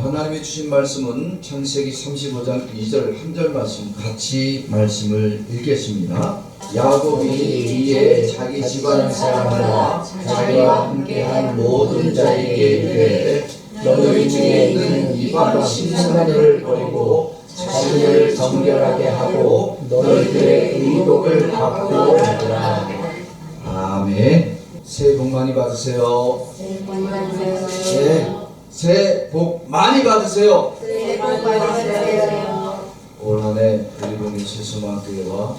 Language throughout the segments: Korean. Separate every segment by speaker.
Speaker 1: 하나님이 주신 말씀은 창세기 35장 2절 한 절 말씀 같이 말씀을 읽겠습니다. 야곱이 이에 자기 집안 사람과 자기와 함께한 모든 자에게 이르되 너희 중에 있는 이방 신상들을 버리고 자신을 정결하게 하고 너희들의 의복을 받고 하더라. 아멘. 새해 복 많이 받으세요.
Speaker 2: 새해 복 많이 받으세요.
Speaker 1: 네. 새해 복 많이 받으세요.
Speaker 2: 새해 복 많이 받으세요.
Speaker 1: 올 한 해 우리봉리 세수마교회와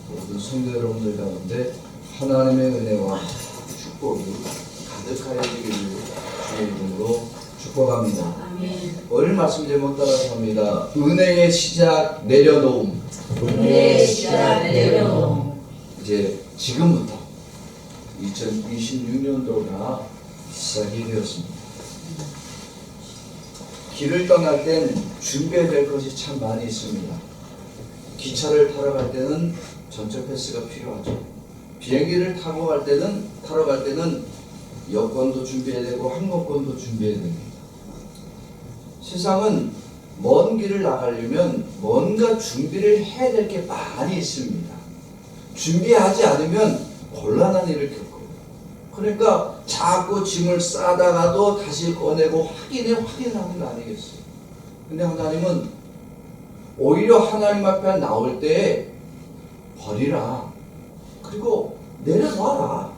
Speaker 1: 모든 성도 여러분들 가운데 하나님의 은혜와 축복이 가득하여지기를 주의 이름으로 축복합니다.
Speaker 2: 아멘.
Speaker 1: 오늘 말씀 제목 따라서 합니다. 은혜의 시작 내려놓음.
Speaker 2: 은혜의 시작 내려놓음.
Speaker 1: 이제 지금부터 2026년도가 시작이 되었습니다. 길을 떠날 땐 준비해야 될 것이 참 많이 있습니다. 기차를 타러 갈 때는 전철 패스가 필요하죠. 비행기를 타러 갈 때는 여권도 준비해야 되고 항공권도 준비해야 됩니다. 세상은 먼 길을 나가려면 뭔가 준비를 해야 될 게 많이 있습니다. 준비하지 않으면 곤란한 일을 겪어요. 그러니까 자꾸 짐을 싸다가도 다시 꺼내고 확인하는 거 아니겠어요? 근데 하나님은 오히려 하나님 앞에 나올 때 버리라. 그리고 내려놔라.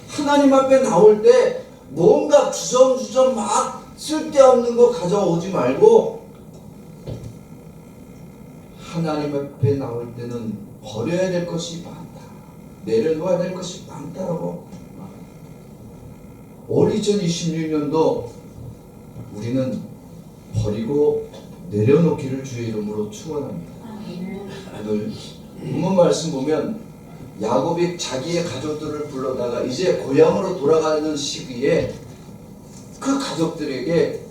Speaker 1: 하나님 앞에 나올 때 뭔가 주섬주섬 막 쓸데없는 거 가져오지 말고 하나님 앞에 나올 때는 버려야 될 것이 많다. 내려놓아야 될 것이 많다라고. 올 2026년도 우리는 버리고 내려놓기를 주의 이름으로 축원합니다. 오늘 본문 말씀 보면 야곱이 자기의 가족들을 불러다가 이제 고향으로 돌아가는 시기에 그 가족들에게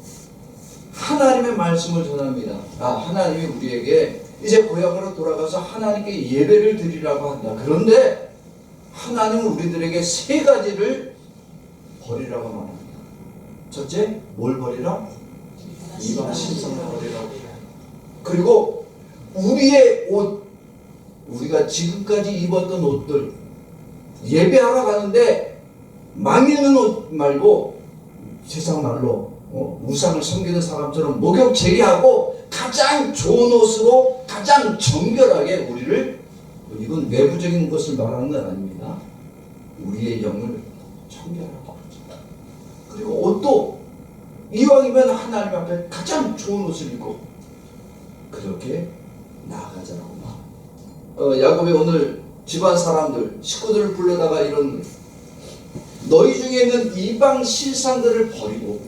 Speaker 1: 하나님의 말씀을 전합니다. 하나님이 우리에게 이제 고향으로 돌아가서 하나님께 예배를 드리라고 한다. 그런데 하나님은 우리들에게 세 가지를 버리라고 말합니다. 첫째, 뭘 버리라? 이방 신상을 버리라고. 그리고 우리의 옷, 우리가 지금까지 입었던 옷들, 예배하러 가는데 망리는 옷 말고 세상 말로 우상을 섬기는 사람처럼 목욕 제리하고 가장 좋은 옷으로 가장 정결하게 우리를, 이건 외부적인 것을 말하는 건 아닙니다. 우리의 영을 정결하고, 그리고 옷도 이왕이면 하나님 앞에 가장 좋은 옷을 입고 그렇게 나아가자라고 말. 야곱이 오늘 집안 사람들, 식구들을 불러다가 이런, 너희 중에 있는 이방 실상들을 버리고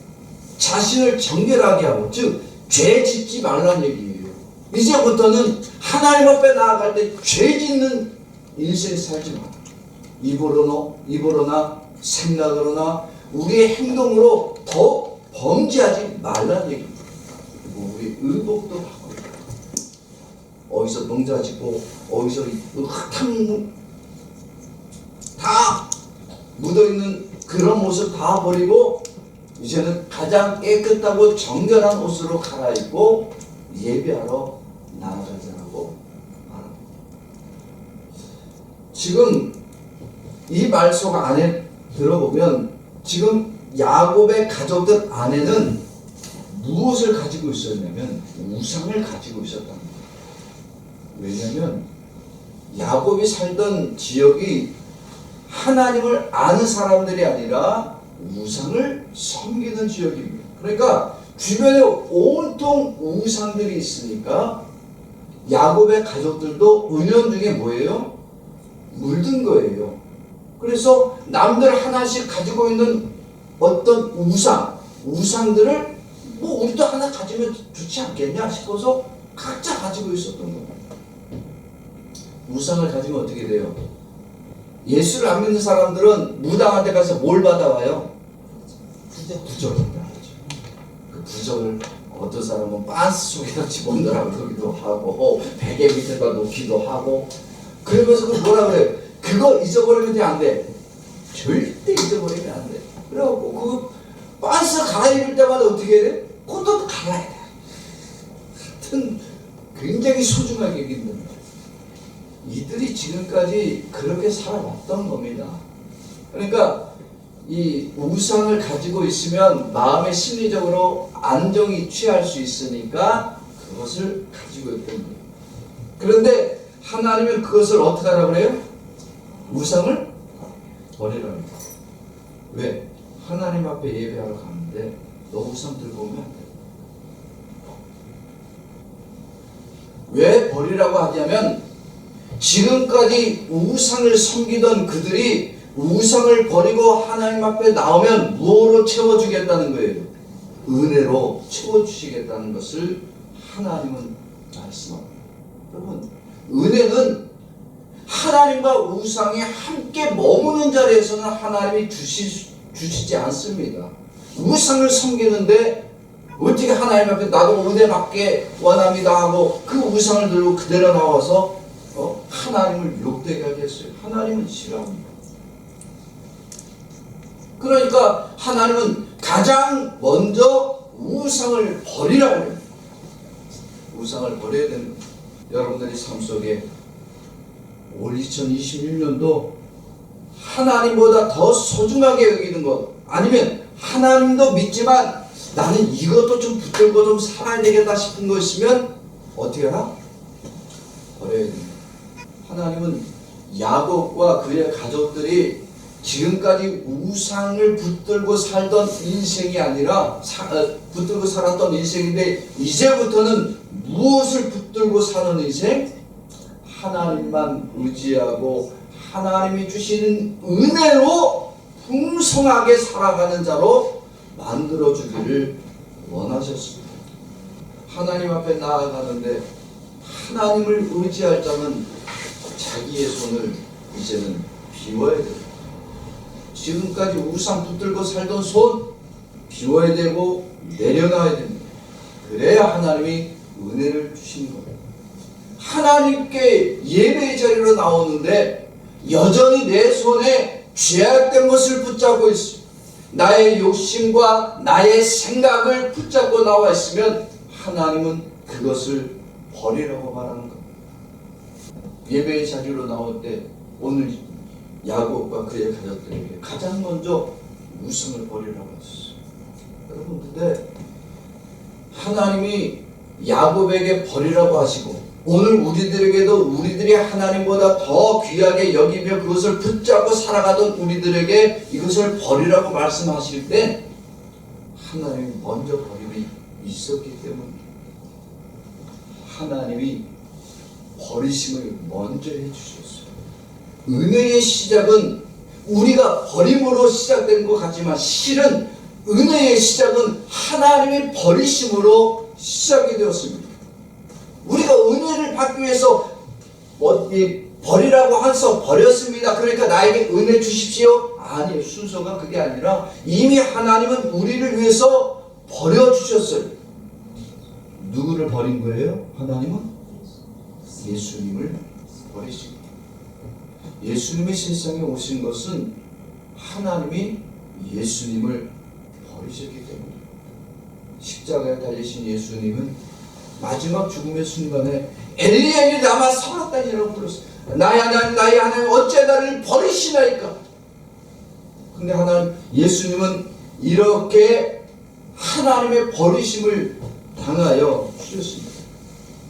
Speaker 1: 자신을 정결하게 하고, 즉 죄 짓지 말라는 얘기예요. 이제부터는 하나님 앞에 나아갈 때 죄 짓는 인생 살지 마라. 입으로나 생각으로나 우리의 행동으로 더 범죄하지 말라는 얘기입니다. 그리고 우리 의복도 바꾸고, 어디서 농사 짓고 어디서 흙탕 다 묻어있는 그런 모습 다 버리고 이제는 가장 깨끗하고 정결한 옷으로 갈아입고 예배하러 나아가자라고 말합니다. 지금 이 말 속 안에 들어보면 지금 야곱의 가족들 안에는 무엇을 가지고 있었냐면 우상을 가지고 있었답니다. 왜냐하면 야곱이 살던 지역이 하나님을 아는 사람들이 아니라 우상을 섬기는 지역입니다. 그러니까 주변에 온통 우상들이 있으니까 야곱의 가족들도 은연중에 뭐예요? 물든 거예요. 그래서 남들 하나씩 가지고 있는 어떤 우상들을 우리도 하나 가지면 좋지 않겠냐 싶어서 각자 가지고 있었던 겁니다. 우상을 가지면 어떻게 돼요? 예수를 안 믿는 사람들은 무당한테 가서 뭘 받아와요? 부적을 받아야죠. 그 부적을 어떤 사람은 빤스 속에다 집어넣으라고 하고 베개 밑에다 놓기도 하고, 그러면서 그 뭐라 그래요? 그거 잊어버리면 안 돼. 절대 잊어버리면 안 돼. 그래갖고 그 빤스 갈아입을 때마다 어떻게 해야 돼? 지금까지 그렇게 살아왔던 겁니다. 그러니까 이 우상을 가지고 있으면 마음의 심리적으로 안정이 취할 수 있으니까 그것을 가지고 있던 거예요. 그런데 하나님은 그것을 어떻게 하라고 그래요? 우상을 버리라고 해요. 왜? 하나님 앞에 예배하러 가는데 너 우상 들고 오면 안 돼. 왜 버리라고 하냐면 지금까지 우상을 섬기던 그들이 우상을 버리고 하나님 앞에 나오면 무엇으로 채워주겠다는 거예요? 은혜로 채워주시겠다는 것을 하나님은 말씀합니다. 여러분, 은혜는 하나님과 우상이 함께 머무는 자리에서는 하나님이 주시지 않습니다. 우상을 섬기는데 어떻게 하나님 앞에 나도 은혜 받게 원합니다 하고 그 우상을 들고 그대로 나와서 하나님을 욕되게 하겠어요? 하나님은 싫어합니다. 그러니까 하나님은 가장 먼저 우상을 버리라고 해요. 우상을 버려야 되는 거예요. 여러분들이 삶 속에 올 2026년도 하나님보다 더 소중하게 여기는 것, 아니면 하나님도 믿지만 나는 이것도 좀 붙들고 좀 살아야 되겠다 싶은 거 있으면 어떻게 하라? 버려야 됩니다. 하나님은 야곱과 그의 가족들이 지금까지 우상을 붙들고 살던 인생이 아니라 붙들고 살았던 인생인데 이제부터는 무엇을 붙들고 사는 인생? 하나님만 의지하고 하나님이 주시는 은혜로 풍성하게 살아가는 자로 만들어주기를 원하셨습니다. 하나님 앞에 나아가는데 하나님을 의지할 자는 자기의 손을 이제는 비워야 됩니다. 지금까지 우상 붙들고 살던 손 비워야 되고 내려놔야 됩니다. 그래야 하나님이 은혜를 주시는 겁니다. 하나님께 예배의 자리로 나오는데 여전히 내 손에 죄악된 것을 붙잡고 있습니다. 나의 욕심과 나의 생각을 붙잡고 나와 있으면 하나님은 그것을 버리라고 말하는 겁니다. 예배의 자리로 나올 때 오늘 야곱과 그의 가족들에게 가장 먼저 우상을 버리라고 했어요. 여러분, 근데 하나님이 야곱에게 버리라고 하시고 오늘 우리들에게도 우리들이 하나님보다 더 귀하게 여기며 그것을 붙잡고 살아가던 우리들에게 이것을 버리라고 말씀하실 때 하나님이 먼저 버림이 있었기 때문에 하나님이 버리심을 먼저 해주셨어요. 은혜의 시작은 우리가 버림으로 시작된 것 같지만 실은 은혜의 시작은 하나님의 버리심으로 시작이 되었습니다. 우리가 은혜를 받기 위해서 버리라고 해서 버렸습니다. 그러니까 나에게 은혜 주십시오. 아니에요. 순서가 그게 아니라 이미 하나님은 우리를 위해서 버려주셨어요. 누구를 버린 거예요? 하나님은 예수님을 버리신 거예요. 예수님이 세상에 오신 것은 하나님이 예수님을 버리셨기 때문에 십자가에 달리신 예수님은 마지막 죽음의 순간에 엘리 엘리 라마 사박단이라고 불렀어요. 나의 하나님 어째 나를 버리시나이까. 근데 하나님 예수님은 이렇게 하나님의 버리심을 당하여 주셨습니다.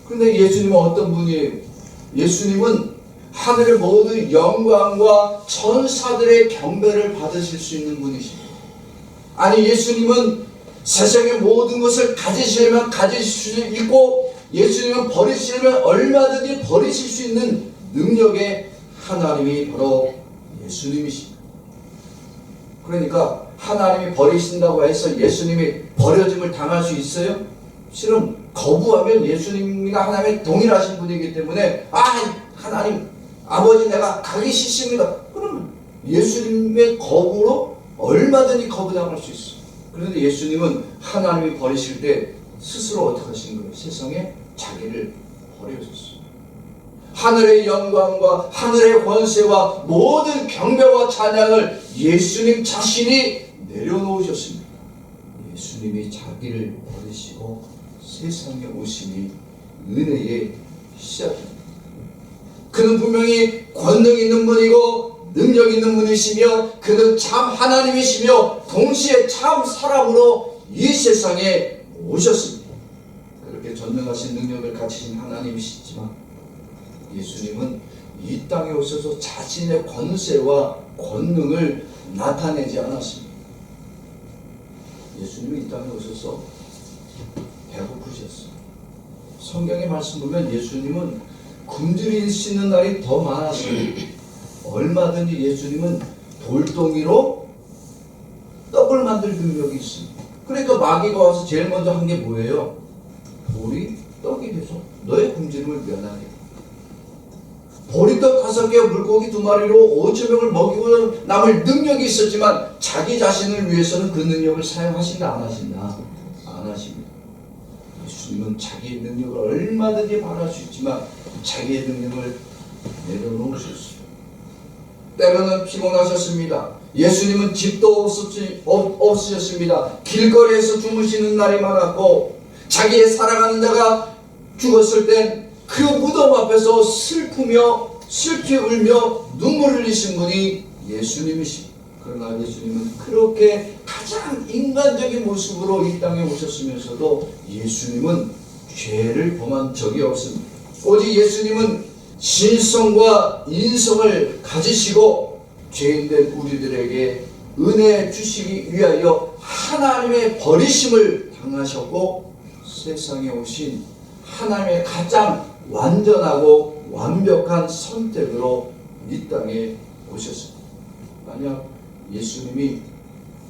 Speaker 1: 그런데 예수님은 어떤 분이에요? 예수님은 하늘의 모든 영광과 천사들의 경배를 받으실 수 있는 분이십니다. 아니, 예수님은 세상의 모든 것을 가지시려면 가지실 수 있고 예수님은 버리시려면 얼마든지 버리실 수 있는 능력의 하나님이 바로 예수님이십니다. 그러니까 하나님이 버리신다고 해서 예수님이 버려짐을 당할 수 있어요? 실은 거부하면 예수님이나 하나님이 동일하신 분이기 때문에 하나님 아버지 내가 가기 싫습니다. 그러면 예수님의 거부로 얼마든지 거부당할 수 있어요. 그런데 예수님은 하나님이 버리실 때 스스로 어떻게 하신 거예요? 세상에 자기를 버려줬어요. 하늘의 영광과 하늘의 권세와 모든 경배와 찬양을 예수님 자신이 내려놓으셨습니다. 예수님이 자기를 버리시고 세상에 오심이 은혜의 시작입니다. 그는 분명히 권능 있는 분이고 능력 있는 분이시며 그는 참 하나님이시며 동시에 참 사람으로 이 세상에 오셨습니다. 그렇게 전능하신 능력을 가지신 하나님이시지만 예수님은 이 땅에 오셔서 자신의 권세와 권능을 나타내지 않았습니다. 예수님이 이 땅에 오셔서 배고프셨어요. 성경의 말씀 보면 예수님은 굶주리시는 날이 더 많았어요. 얼마든지 예수님은 돌덩이로 떡을 만들 능력이 있습니다. 그러니까 마귀가 와서 제일 먼저 한 게 뭐예요? 돌이 떡이 돼서 너의 굶주림을 면하게. 보리떡 5개, 물고기 2마리로 5,000명을 먹이고 남을 능력이 있었지만 자기 자신을 위해서는 그 능력을 사용하신다 안 하신다? 안 하십니다. 예수님은 자기의 능력을 얼마든지 발할 수 있지만 자기의 능력을 내려놓으셨어요. 때로는 피곤하셨습니다. 예수님은 집도 없으셨습니다. 길거리에서 주무시는 날이 많았고 자기의 사랑하는 자가 죽었을 땐 그 무덤 앞에서 슬피 울며 눈물을 흘리신 분이 예수님이십니다. 그러나 예수님은 그렇게 가장 인간적인 모습으로 이 땅에 오셨으면서도 예수님은 죄를 범한 적이 없습니다. 오직 예수님은 신성과 인성을 가지시고 죄인된 우리들에게 은혜 주시기 위하여 하나님의 버리심을 당하셨고 세상에 오신 하나님의 가장 완전하고 완벽한 선택으로 이 땅에 오셨습니다. 만약 예수님이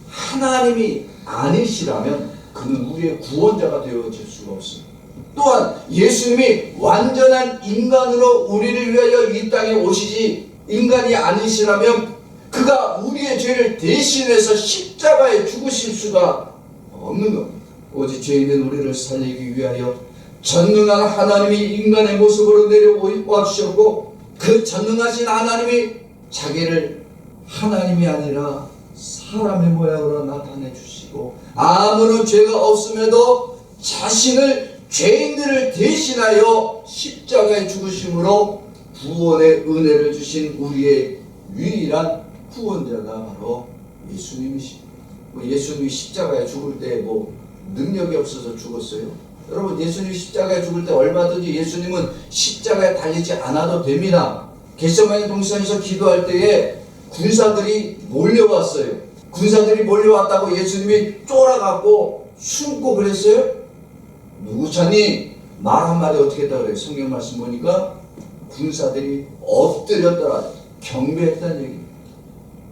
Speaker 1: 하나님이 아니시라면 그는 우리의 구원자가 되어질 수가 없습니다. 또한 예수님이 완전한 인간으로 우리를 위하여 이 땅에 오시지 인간이 아니시라면 그가 우리의 죄를 대신해서 십자가에 죽으실 수가 없는 겁니다. 오직 죄인된 우리를 살리기 위하여 전능한 하나님이 인간의 모습으로 내려와 주셨고 그 전능하신 하나님이 자기를 하나님이 아니라 사람의 모양으로 나타내 주시고 아무런 죄가 없음에도 자신을 죄인들을 대신하여 십자가에 죽으심으로 구원의 은혜를 주신 우리의 유일한 구원자가 바로 예수님이십니다. 예수님이 십자가에 죽을 때 능력이 없어서 죽었어요? 여러분 예수님이 십자가에 죽을 때 얼마든지 예수님은 십자가에 달리지 않아도 됩니다. 겟세마네 동산에서 기도할 때에 군사들이 몰려왔어요. 군사들이 몰려왔다고 예수님이 쫄아갖고 숨고 그랬어요? 누구 찾니? 말 한마디 어떻게 했다 그래요? 성경 말씀 보니까 군사들이 엎드렸더라 경배했다는 얘기입니다.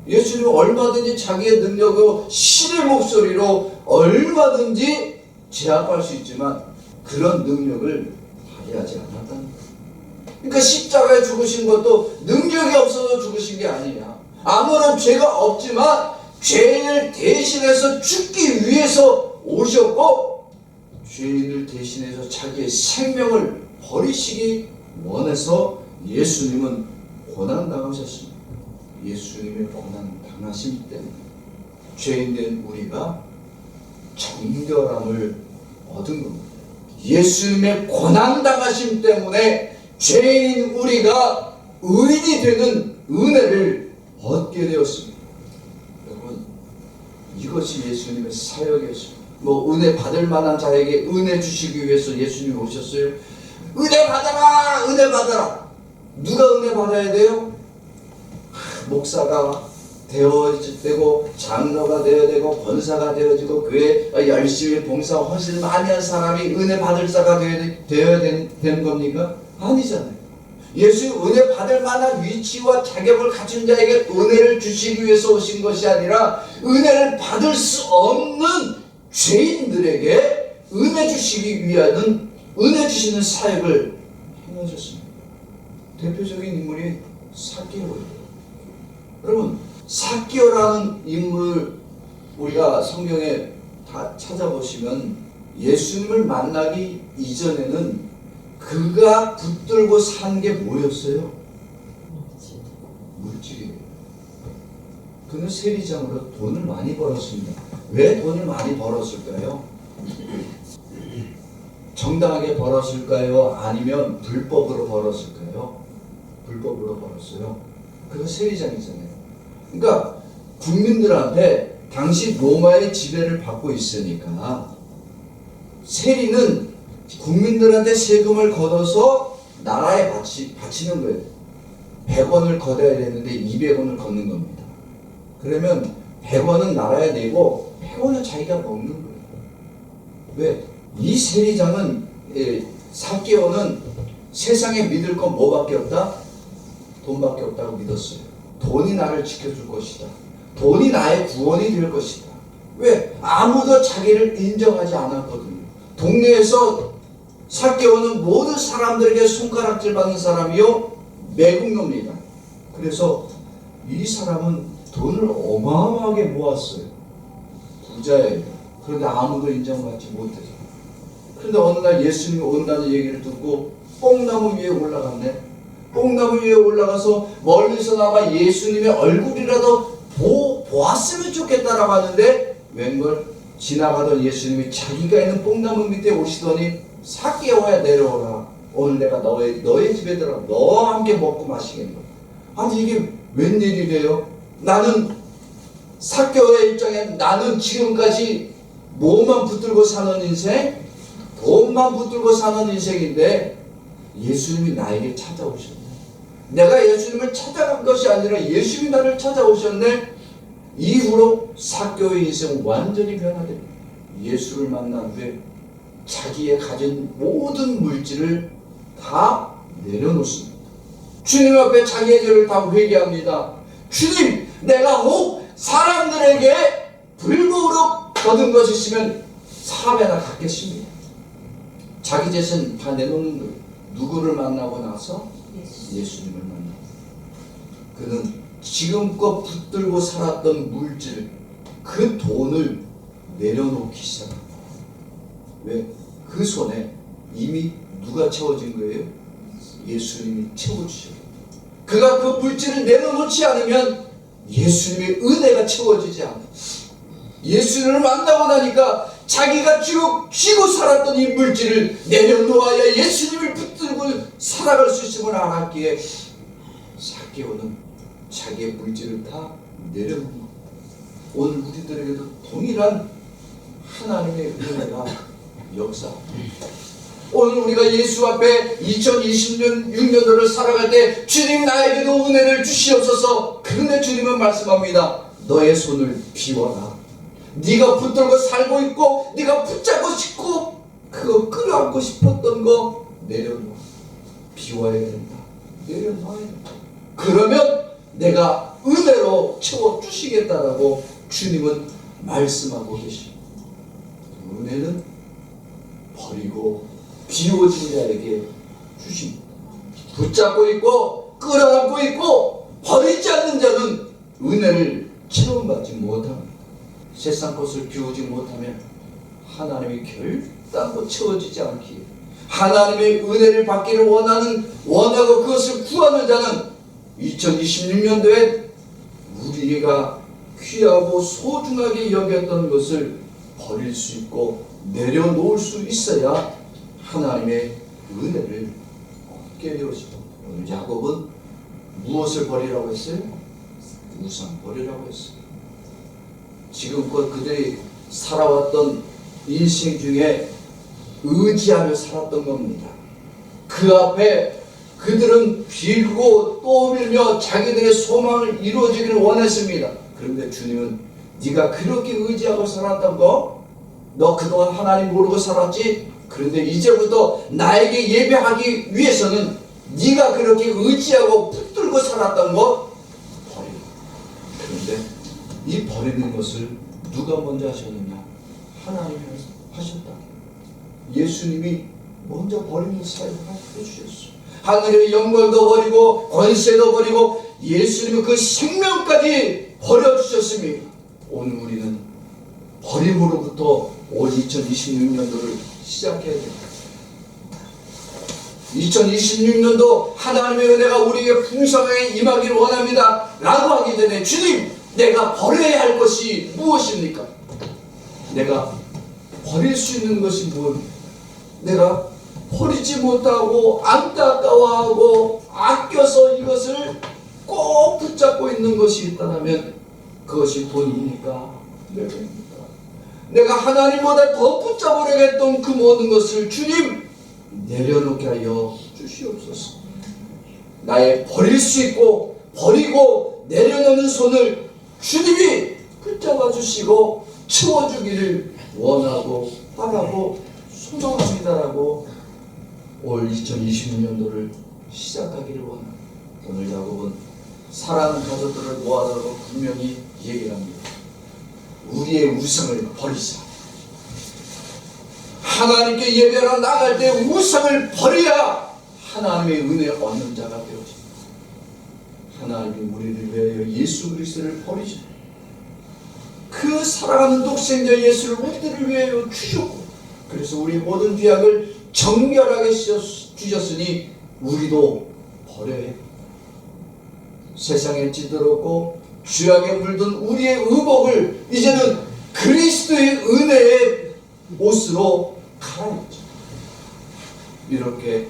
Speaker 1: 예수님은 얼마든지 자기의 능력으로 신의 목소리로 얼마든지 제압할 수 있지만 그런 능력을 발휘하지 않았다는 거예요. 그러니까 십자가에 죽으신 것도 능력이 없어서 죽으신 게 아니냐. 아무런 죄가 없지만 죄인을 대신해서 죽기 위해서 오셨고 죄인을 대신해서 자기의 생명을 버리시기 원해서 예수님은 고난당하셨습니다. 예수님의 고난당하심 때문에 죄인된 우리가 정결함을 얻은 겁니다. 예수님의 고난당하심 때문에 죄인 우리가 의인이 되는 은혜를 얻게 되었습니다. 여러분 이것이 예수님의 사역이었습니다. 은혜 받을 만한 자에게 은혜 주시기 위해서 예수님이 오셨어요. 은혜 받아라! 은혜 받아라! 누가 은혜 받아야 돼요? 목사가 되어야 되고 장로가 되어야 되고 권사가 되어지고 교회 열심히 봉사 헌신 많이 한 사람이 은혜 받을 자가 되어야 되는 겁니까? 아니잖아요. 예수 은혜 받을 만한 위치와 자격을 가진 자에게 은혜를 주시기 위해서 오신 것이 아니라 은혜를 받을 수 없는 죄인들에게 은혜 주시기 위한 은혜 주시는 사역을 행하셨습니다. 대표적인 인물이 삭개오예요. 여러분 삭개오라는 인물 우리가 성경에 다 찾아보시면 예수님을 만나기 이전에는 그가 붙들고 산 게 뭐였어요? 물질이에요. 그는 세리장으로 돈을 많이 벌었습니다. 왜 돈을 많이 벌었을까요? 정당하게 벌었을까요? 아니면 불법으로 벌었을까요? 불법으로 벌었어요. 그거 세리장이잖아요. 그러니까 국민들한테 당시 로마의 지배를 받고 있으니까 세리는 국민들한테 세금을 걷어서 나라에 바치는 거예요. 100원을 걷어야 되는데 200원을 걷는 겁니다. 그러면 100원은 나라에 내고 100원은 자기가 먹는 거예요. 왜? 이 세리장은 삭개오는 세상에 믿을 건 뭐밖에 없다? 돈밖에 없다고 믿었어요. 돈이 나를 지켜줄 것이다. 돈이 나의 구원이 될 것이다. 왜? 아무도 자기를 인정하지 않았거든요. 동네에서 삭개오는 모든 사람들에게 손가락질 받는 사람이요 매국노입니다. 그래서 이 사람은 돈을 어마어마하게 모았어요. 부자예요. 그런데 아무도 인정받지 못해서. 그런데 어느 날 예수님이 온다는 얘기를 듣고 뽕나무 위에 올라갔네. 뽕나무 위에 올라가서 멀리서나마 예수님의 얼굴이라도 보았으면 좋겠다라고 하는데 웬걸 지나가던 예수님이 자기가 있는 뽕나무 밑에 오시더니 삭개오야 내려오라. 오늘 내가 너의 집에 들어가 너와 함께 먹고 마시겠노. 아니 이게 웬일이래요? 나는 삭개오의 입장에 나는 지금까지 뭐만 붙들고 사는 인생? 돈만 붙들고 사는 인생인데 예수님이 나에게 찾아오셨네. 내가 예수님을 찾아간 것이 아니라 예수님이 나를 찾아오셨네. 이후로 삭개오의 인생은 완전히 변화됩니다. 예수를 만난 후에 자기의 가진 모든 물질을 다 내려놓습니다. 주님 앞에 자기의 죄를 다 회개합니다. 주님, 내가 혹 사람들에게 불법으로 거둔 것이 있으면 사배나 갚겠습니다. 자기 재산 다 내놓는 거예요. 누구를 만나고 나서? 예수님을 만나고. 그는 지금껏 붙들고 살았던 물질, 그 돈을 내려놓기 시작합니다. 왜? 그 손에 이미 누가 채워진 거예요? 예수님이 채워주셨어요. 그가 그 물질을 내려놓지 않으면 예수님의 은혜가 채워지지 않아요. 예수님을 만나고 나니까 자기가 쭉 쥐고 살았던 이 물질을 내려놓아야 예수님을 붙들고 살아갈 수 있음을 알았기에 삭개오는 자기의 물질을 다 내려놓는 겁니다. 오늘 우리들에게도 동일한 하나님의 은혜가 역사합니다. 오늘 우리가 예수 앞에 2026년도를 살아갈 때 주님 나에게도 은혜를 주시옵소서. 그런데 주님은 말씀합니다. 너의 손을 비워라. 네가 붙들고 살고 있고 네가 붙잡고 싶고 그거 끌어안고 싶었던 거 내려놓아. 비워야 된다. 내려놔야 된다. 그러면 내가 은혜로 채워주시겠다라고 주님은 말씀하고 계십니다. 은혜는 버리고 비워진 자에게 주십니다. 붙잡고 있고 끌어안고 있고 버리지 않는 자는 은혜를 체험받지 못합니다. 세상 것을 비우지 못하면 하나님이 결단코 채워지지 않기에 하나님의 은혜를 받기를 원하고 그것을 구하는 자는 2026년도에 우리가 귀하고 소중하게 여겼던 것을 버릴 수 있고 내려놓을 수 있어야 하나님의 은혜를 얻게 되었습니다. 오늘 야곱은 무엇을 버리라고 했어요? 우상 버리라고 했어요. 지금껏 그들이 살아왔던 인생 중에 의지하며 살았던 겁니다. 그 앞에 그들은 빌고 또 빌며 자기들의 소망을 이루어지기를 원했습니다. 그런데 주님은 네가 그렇게 의지하고 살았던 거? 너 그동안 하나님 모르고 살았지? 그런데 이제부터 나에게 예배하기 위해서는 네가 그렇게 의지하고 붙들고 살았던 거 버려. 그런데 이 버리는 것을 누가 먼저 하셨느냐? 하나님이 하셨다. 예수님이 먼저 버리는 사역을 해주셨어요. 하늘의 영광도 버리고 권세도 버리고 예수님은 그 생명까지 버려주셨습니다. 오늘 우리는 버림으로부터 올 2026년도를 시작해야 됩니다. 2026년도 하나님의 은혜가 우리에게 풍성하게 임하기를 원합니다 라고 하기 전에 주님, 내가 버려야 할 것이 무엇입니까? 내가 버릴 수 있는 것이 무엇입니까? 내가 버리지 못하고 안타까워하고 아껴서 이것을 꼭 붙잡고 있는 것이 있다면 그것이 돈입니까? 명예입니까? 내가 하나님보다 더 붙잡으려고 했던 그 모든 것을 주님 내려놓게 하여 주시옵소서. 나의 버릴 수 있고 버리고 내려놓는 손을 주님이 붙잡아 주시고 채워주기를 원하고 바라고 소망합니다라고 올 2026년도를 시작하기를 원합니다. 오늘 야곱은 사랑하는 가족들을 모아다가 분명히 얘기를 합니다. 우리의 우상을 버리자. 하나님께 예배하러 나갈 때 우상을 버려야 하나님의 은혜 얻는 자가 되어집니다. 하나님이 우리를 위하여 예수 그리스도를 버리자. 그 사랑하는 독생자 예수를 우리들을 위하여 주셨고, 그래서 우리 모든 죄악을 정결하게 주셨으니 우리도 버려야 합니다. 세상에 찌들었고 죄악에 물든 우리의 의복을 이제는 그리스도의 은혜의 옷으로 갈아입자. 이렇게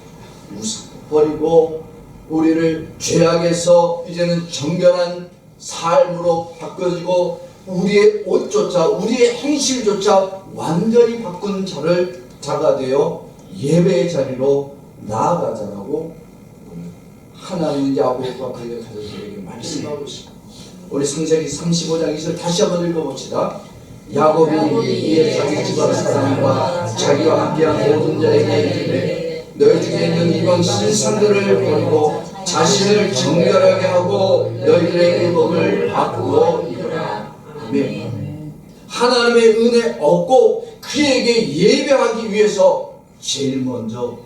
Speaker 1: 우상을 버리고 우리를 죄악에서 이제는 정결한 삶으로 바꿔지고 우리의 옷조차 우리의 행실조차 완전히 바꾼 자가 되어 예배의 자리로 나아가자라고 하나님은 야곱과 그의 가족들에게 말씀하고 있습니다. 우리 창세기 35장 2절 다시 한번 읽어봅시다. 야곱이 이에 자기 집안 사람과 자기와 함께한 모든 자에게 이르되 너희 중에 있는 이방 신상들을 버리고 자신을 정결하게 하고 너희들의 의복을 바꾸고 이르라. 아멘. 하나님의 은혜 얻고 그에게 예배하기 위해서 제일 먼저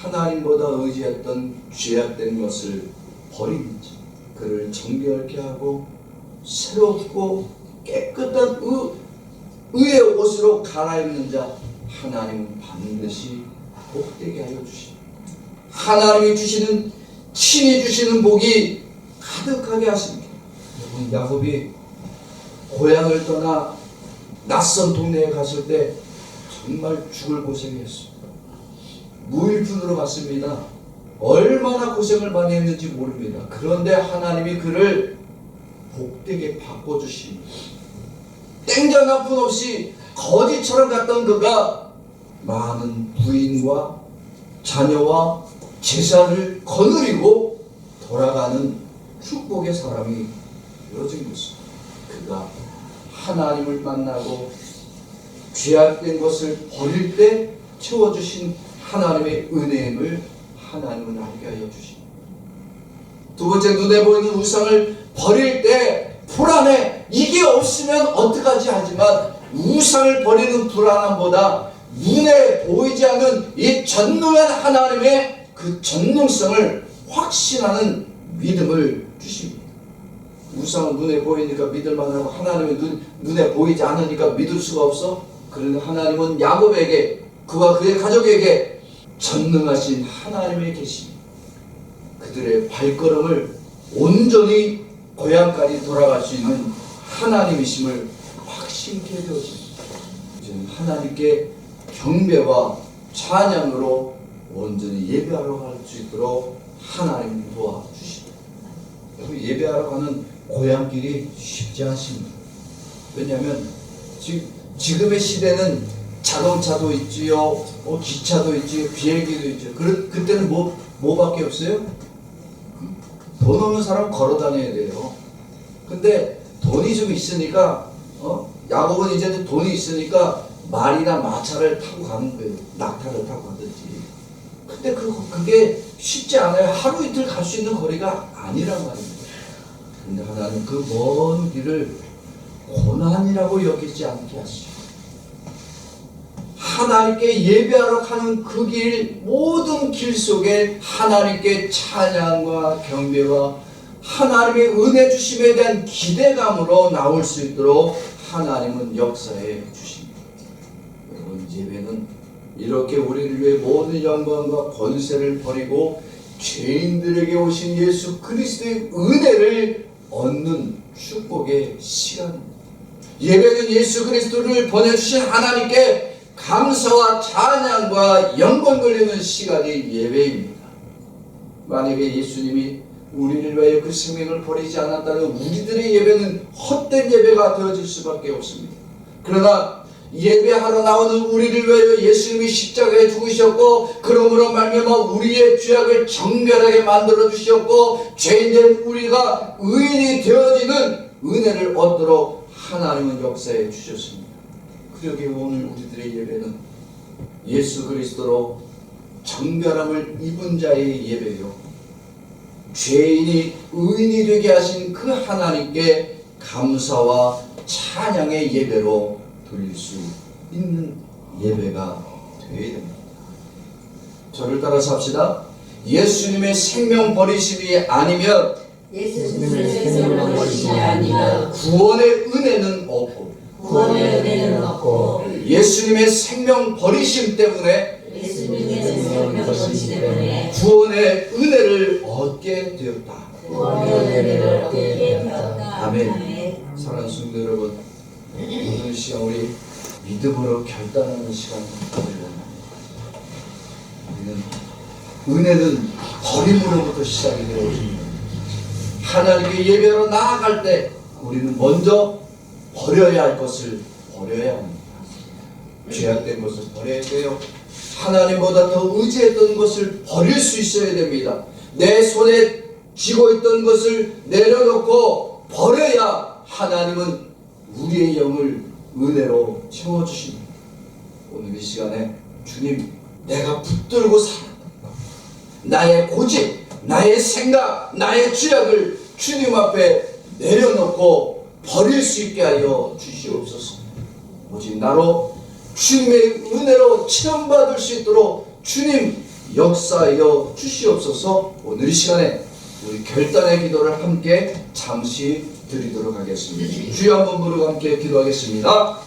Speaker 1: 하나님보다 의지했던 죄악된 것을 버리는 자, 그를 정결케 하고 새롭고 깨끗한 의의 옷으로 갈아입는 자, 하나님은 반드시 복되게 하여 주십니다. 하나님이 주시는, 친히 주시는 복이 가득하게 하십니다. 여러분, 야곱이 고향을 떠나 낯선 동네에 갔을 때 정말 죽을 고생했습니다. 무일푼으로 갔습니다. 얼마나 고생을 많이 했는지 모릅니다. 그런데 하나님이 그를 복되게 바꿔주십니다. 땡전 한 푼 없이 거지처럼 갔던 그가 많은 부인과 자녀와 재산을 거느리고 돌아가는 축복의 사람이 되어진 것입니다. 그가 하나님을 만나고 죄악된 것을 버릴 때 채워주신 하나님의 은혜임을 하나님은 알게 하여 주십니다. 두 번째, 눈에 보이는 우상을 버릴 때 불안해. 이게 없으면 어떡하지 하지만 우상을 버리는 불안함보다 눈에 보이지 않는 이 전능한 하나님의 그 전능성을 확신하는 믿음을 주십니다. 우상은 눈에 보이니까 믿을만 하고 하나님은 눈에 보이지 않으니까 믿을 수가 없어. 그런데 하나님은 야곱에게, 그와 그의 가족에게 전능하신 하나님의 계십니다. 그들의 발걸음을 온전히 고향까지 돌아갈 수 있는 하나님이심을 확신케 되어집니다. 이제는 하나님께 경배와 찬양으로 온전히 예배하러 갈 수 있도록 하나님이 도와주십니다. 여러분, 예배하러 가는 고향길이 쉽지 않습니다. 왜냐하면 지금의 시대는 자동차도 있지요, 기차도 있지요, 비행기도 있죠. 그때는 뭐밖에 없어요? 돈 없는 사람은 걸어 다녀야 돼요. 근데 돈이 좀 있으니까, 야곱은 이제는 돈이 있으니까 말이나 마차를 타고 가는 거예요. 낙타를 타고 가든지. 근데 그게 쉽지 않아요. 하루 이틀 갈 수 있는 거리가 아니란 말입니다. 근데 하나님 그 먼 길을 고난이라고 여기지 않게 하시죠. 하나님께 예배하러 가는 그 길, 모든 길 속에 하나님께 찬양과 경배와 하나님의 은혜 주심에 대한 기대감으로 나올 수 있도록 하나님은 역사해 주십니다. 여러분, 예배는 이렇게 우리를 위해 모든 영광과 권세를 버리고 죄인들에게 오신 예수 그리스도의 은혜를 얻는 축복의 시간입니다. 예배는 예수 그리스도를 보내주신 하나님께 감사와 찬양과 영광 돌리는 시간이 예배입니다. 만약에 예수님이 우리를 위하여 그 생명을 버리지 않았다면 우리들의 예배는 헛된 예배가 되어질 수밖에 없습니다. 그러나 예배하러 나오는 우리를 위하여 예수님이 십자가에 죽으셨고 그러므로 말미암아 우리의 죄악을 정결하게 만들어 주셨고 죄인된 우리가 의인이 되어지는 은혜를 얻도록 하나님은 역사해 주셨습니다. 그러기에 오늘 우리들의 예배는 예수 그리스도로 정결함을 입은 자의 예배요, 죄인이 의인이 되게 하신 그 하나님께 감사와 찬양의 예배로 돌릴 수 있는 예배가 되어야 됩니다. 저를 따라서 합시다. 예수님의 생명 버리심이 아니면
Speaker 2: 예수님의 생명을 버리심이 아니면
Speaker 1: 구원의 은혜는 없고,
Speaker 2: 구원의 은혜는 없고,
Speaker 1: 예수님의 생명 버리심 때문에
Speaker 2: 예수님의 생명을 버리심 때문에
Speaker 1: 구원의 은혜를 얻게 되었다.
Speaker 2: 구원의 은혜를 얻게 되었다.
Speaker 1: 아멘. 사랑하는 성도 여러분, 오늘 시간 우리 믿음으로 결단하는 시간 되기를 원합니다. 우리는 은혜는 버림으로부터 시작이 되어 있습니다. 하나님께 예배로 나아갈 때 우리는 먼저 버려야 할 것을 버려야 합니다. 죄악된 것을 버려야 돼요. 하나님보다 더 의지했던 것을 버릴 수 있어야 됩니다. 내 손에 쥐고 있던 것을 내려놓고 버려야 하나님은 우리의 영을 은혜로 채워주십니다. 오늘 이 시간에 주님, 내가 붙들고 살았다. 나의 고집, 나의 생각, 나의 죄악을 주님 앞에 내려놓고 버릴 수 있게 하여 주시옵소서. 오직 나로 주님의 은혜로 체험받을 수 있도록 주님 역사하여 주시옵소서. 오늘 이 시간에 우리 결단의 기도를 함께 잠시 드리도록 하겠습니다. 주여 한번 부르고 함께 기도하겠습니다.